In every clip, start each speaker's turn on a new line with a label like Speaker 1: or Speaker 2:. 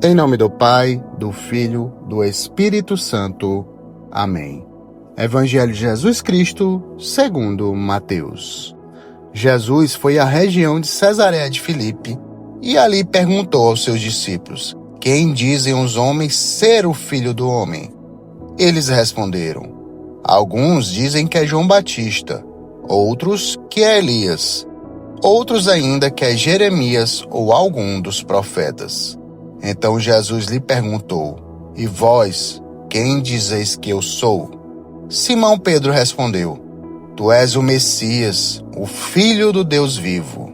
Speaker 1: Em nome do Pai, do Filho, do Espírito Santo. Amém. Evangelho de Jesus Cristo, segundo Mateus. Jesus foi à região de Cesareia de Filipe e ali perguntou aos seus discípulos: quem dizem os homens ser o Filho do Homem? Eles responderam: alguns dizem que é João Batista, outros que é Elias, outros ainda que é Jeremias ou algum dos profetas. Então Jesus lhe perguntou: e vós, quem dizeis que eu sou? Simão Pedro respondeu: tu és o Messias, o Filho do Deus vivo.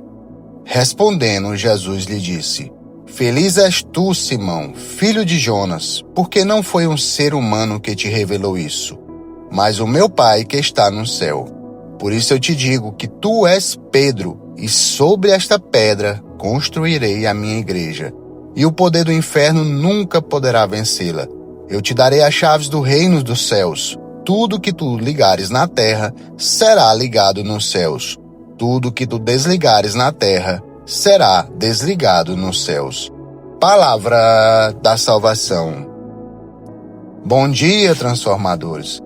Speaker 1: Respondendo, Jesus lhe disse: feliz és tu, Simão, filho de Jonas, porque não foi um ser humano que te revelou isso, mas o meu Pai que está no céu. Por isso eu te digo que tu és Pedro, e sobre esta pedra construirei a minha igreja, e o poder do inferno nunca poderá vencê-la. Eu te darei as chaves do reino dos céus. Tudo que tu ligares na terra será ligado nos céus. Tudo que tu desligares na terra será desligado nos céus. Palavra da salvação. Bom dia, transformadores.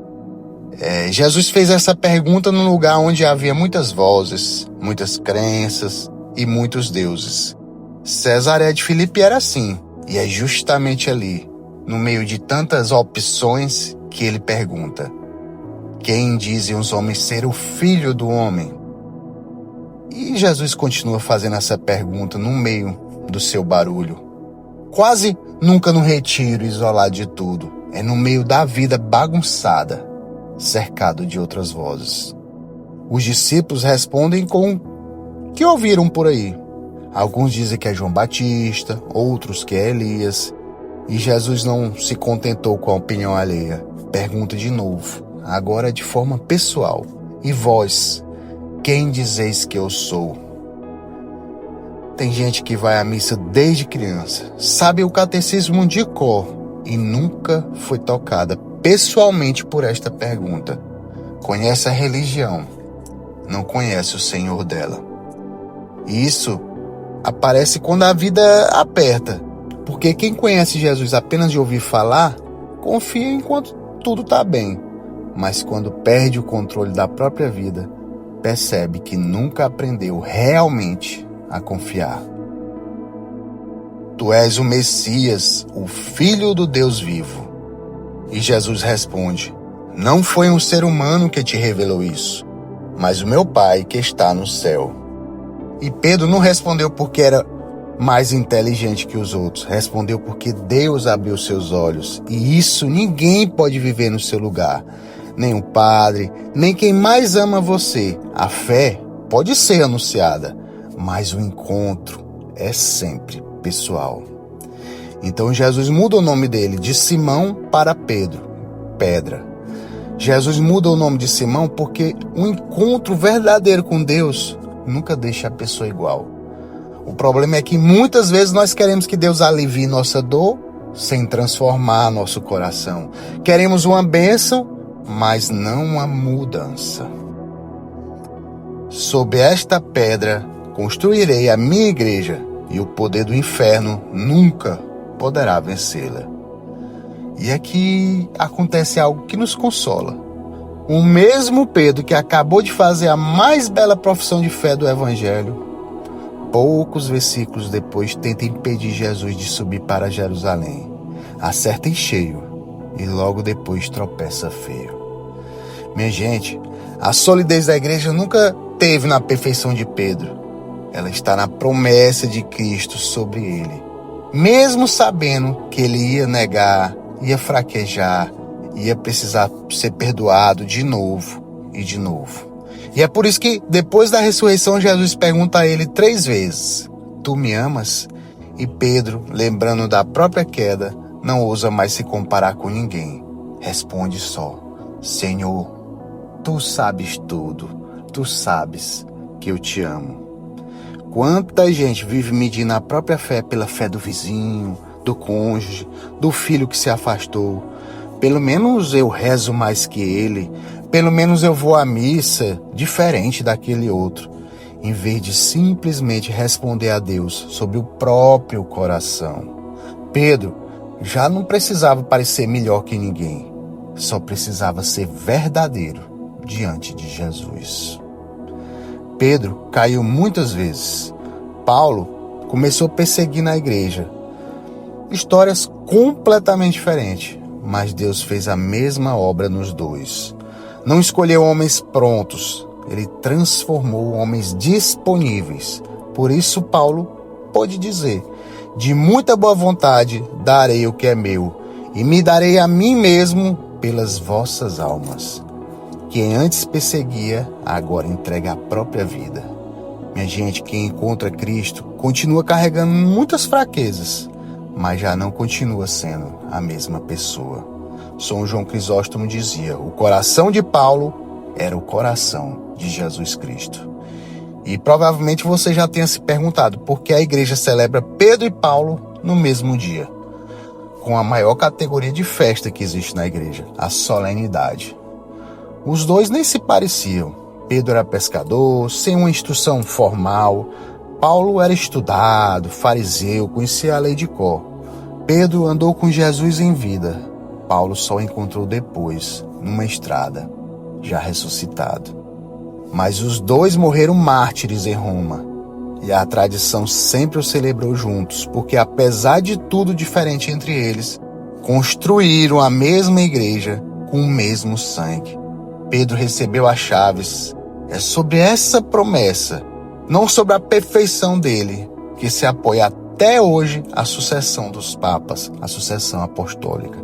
Speaker 1: Jesus fez essa pergunta num lugar onde havia muitas vozes, muitas crenças e muitos deuses. Cesareia de Filipe era assim, e é justamente ali, no meio de tantas opções, que ele pergunta: quem dizem os homens ser o Filho do Homem? E Jesus continua fazendo essa pergunta no meio do seu barulho. Quase nunca no retiro, isolado de tudo. É no meio da vida bagunçada, cercado de outras vozes. Os discípulos respondem com o que ouviram por aí. Alguns dizem que é João Batista, outros que é Elias. E Jesus não se contentou com a opinião alheia. Pergunta de novo, agora de forma pessoal: e vós, quem dizeis que eu sou? Tem gente que vai à missa desde criança, sabe o catecismo de cor e nunca foi tocada pessoalmente por esta pergunta. Conhece a religião, não conhece o Senhor dela. E isso aparece quando a vida aperta, porque quem conhece Jesus apenas de ouvir falar, confia enquanto tudo está bem, mas quando perde o controle da própria vida, percebe que nunca aprendeu realmente a confiar. Tu és o Messias, o Filho do Deus vivo. E Jesus responde: não foi um ser humano que te revelou isso, mas o meu Pai que está no céu. E Pedro não respondeu porque era mais inteligente que os outros. Respondeu porque Deus abriu seus olhos. E isso ninguém pode viver no seu lugar. Nem o padre, nem quem mais ama você. A fé pode ser anunciada, mas o encontro é sempre pessoal. Então Jesus muda o nome dele de Simão para Pedro, pedra. Jesus muda o nome de Simão porque um encontro verdadeiro com Deus nunca deixa a pessoa igual. O problema é que muitas vezes nós queremos que Deus alivie nossa dor sem transformar nosso coração. Queremos uma bênção, mas não uma mudança. Sob esta pedra construirei a minha igreja, e o poder do inferno nunca poderá vencê-la. E aqui acontece algo que nos consola. O mesmo Pedro que acabou de fazer a mais bela profissão de fé do Evangelho, poucos versículos depois tenta impedir Jesus de subir para Jerusalém. Acerta em cheio e logo depois tropeça feio. Minha gente, a solidez da igreja nunca teve na perfeição de Pedro. Ela está na promessa de Cristo sobre ele. Mesmo sabendo que ele ia negar, ia fraquejar, ia precisar ser perdoado de novo e de novo. E é por isso que depois da ressurreição Jesus pergunta a ele 3 vezes: tu me amas? E Pedro, lembrando da própria queda, não ousa mais se comparar com ninguém. Responde só: Senhor, tu sabes tudo, tu sabes que eu te amo. Quanta gente vive medindo a própria fé pela fé do vizinho, do cônjuge, do filho que se afastou. Pelo menos eu rezo mais que ele, pelo menos eu vou à missa diferente daquele outro, em vez de simplesmente responder a Deus sobre o próprio coração. Pedro já não precisava parecer melhor que ninguém, só precisava ser verdadeiro diante de Jesus. Pedro caiu muitas vezes. Paulo começou a perseguir na igreja. Histórias completamente diferentes, mas Deus fez a mesma obra nos dois. Não escolheu homens prontos, ele transformou homens disponíveis. Por isso Paulo pode dizer: de muita boa vontade darei o que é meu, e me darei a mim mesmo pelas vossas almas. Quem antes perseguia, agora entrega a própria vida. Minha gente, quem encontra Cristo continua carregando muitas fraquezas, mas já não continua sendo a mesma pessoa. São João Crisóstomo dizia: o coração de Paulo era o coração de Jesus Cristo. E provavelmente você já tenha se perguntado por que a igreja celebra Pedro e Paulo no mesmo dia, com a maior categoria de festa que existe na igreja, a solenidade. Os dois nem se pareciam. Pedro era pescador, sem uma instrução formal. Paulo era estudado, fariseu, conhecia a lei de cor. Pedro andou com Jesus em vida. Paulo só o encontrou depois, numa estrada, já ressuscitado. Mas os dois morreram mártires em Roma. E a tradição sempre os celebrou juntos, porque apesar de tudo diferente entre eles, construíram a mesma igreja com o mesmo sangue. Pedro recebeu as chaves. É sobre essa promessa, não sobre a perfeição dele, que se apoia até hoje a sucessão dos papas, a sucessão apostólica.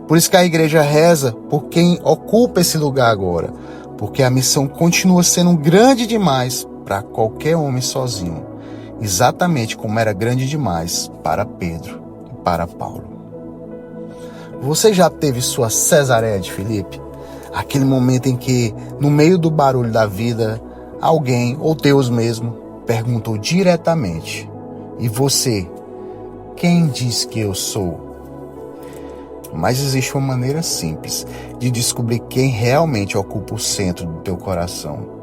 Speaker 1: Por isso que a igreja reza por quem ocupa esse lugar agora, porque a missão continua sendo grande demais para qualquer homem sozinho, exatamente como era grande demais para Pedro e para Paulo. Você já teve sua Cesareia de Filipe? Aquele momento em que, no meio do barulho da vida, alguém, ou Deus mesmo, perguntou diretamente: e você, quem diz que eu sou? Mas existe uma maneira simples de descobrir quem realmente ocupa o centro do teu coração.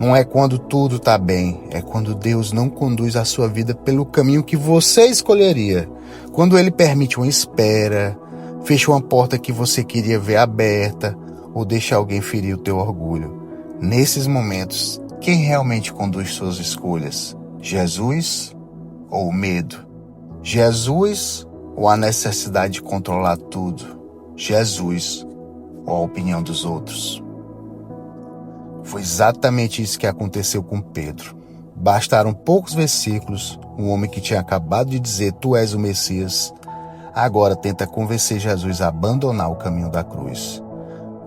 Speaker 1: Não é quando tudo está bem, é quando Deus não conduz a sua vida pelo caminho que você escolheria. Quando Ele permite uma espera, fecha uma porta que você queria ver aberta, ou deixa alguém ferir o teu orgulho. Nesses momentos, quem realmente conduz suas escolhas? Jesus ou o medo? Jesus ou a necessidade de controlar tudo? Jesus ou a opinião dos outros? Foi exatamente isso que aconteceu com Pedro. Bastaram poucos versículos, um homem que tinha acabado de dizer: tu és o Messias, agora tenta convencer Jesus a abandonar o caminho da cruz.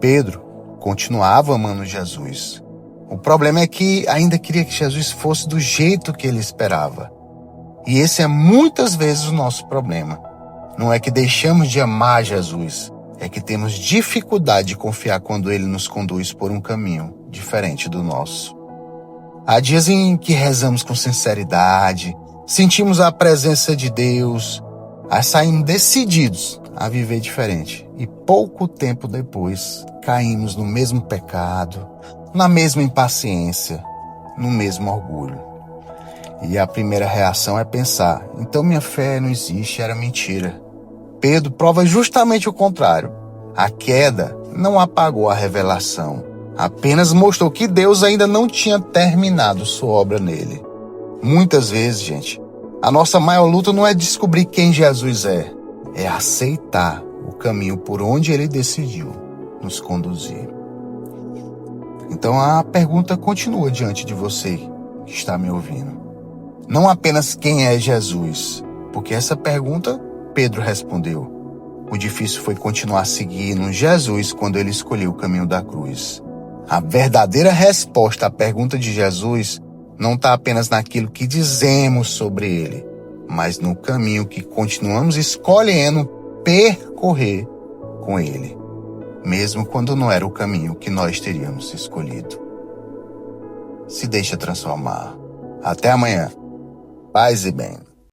Speaker 1: Pedro continuava amando Jesus. O problema é que ainda queria que Jesus fosse do jeito que ele esperava. E esse é muitas vezes o nosso problema. Não é que deixamos de amar Jesus, é que temos dificuldade de confiar quando Ele nos conduz por um caminho diferente do nosso. Há dias em que rezamos com sinceridade, sentimos a presença de Deus, aí saímos decididos a viver diferente. E pouco tempo depois, caímos no mesmo pecado, na mesma impaciência, no mesmo orgulho. E a primeira reação é pensar: então minha fé não existe, era mentira. Pedro prova justamente o contrário. A queda não apagou a revelação, apenas mostrou que Deus ainda não tinha terminado sua obra nele. Muitas vezes, gente, a nossa maior luta não é descobrir quem Jesus é aceitar o caminho por onde Ele decidiu nos conduzir. Então a pergunta continua diante de você que está me ouvindo. Não apenas quem é Jesus, porque essa pergunta Pedro respondeu. O difícil foi continuar seguindo Jesus quando ele escolheu o caminho da cruz. A verdadeira resposta à pergunta de Jesus não está apenas naquilo que dizemos sobre ele, mas no caminho que continuamos escolhendo percorrer com ele, mesmo quando não era o caminho que nós teríamos escolhido. Se deixa transformar. Até amanhã. Paz e bem.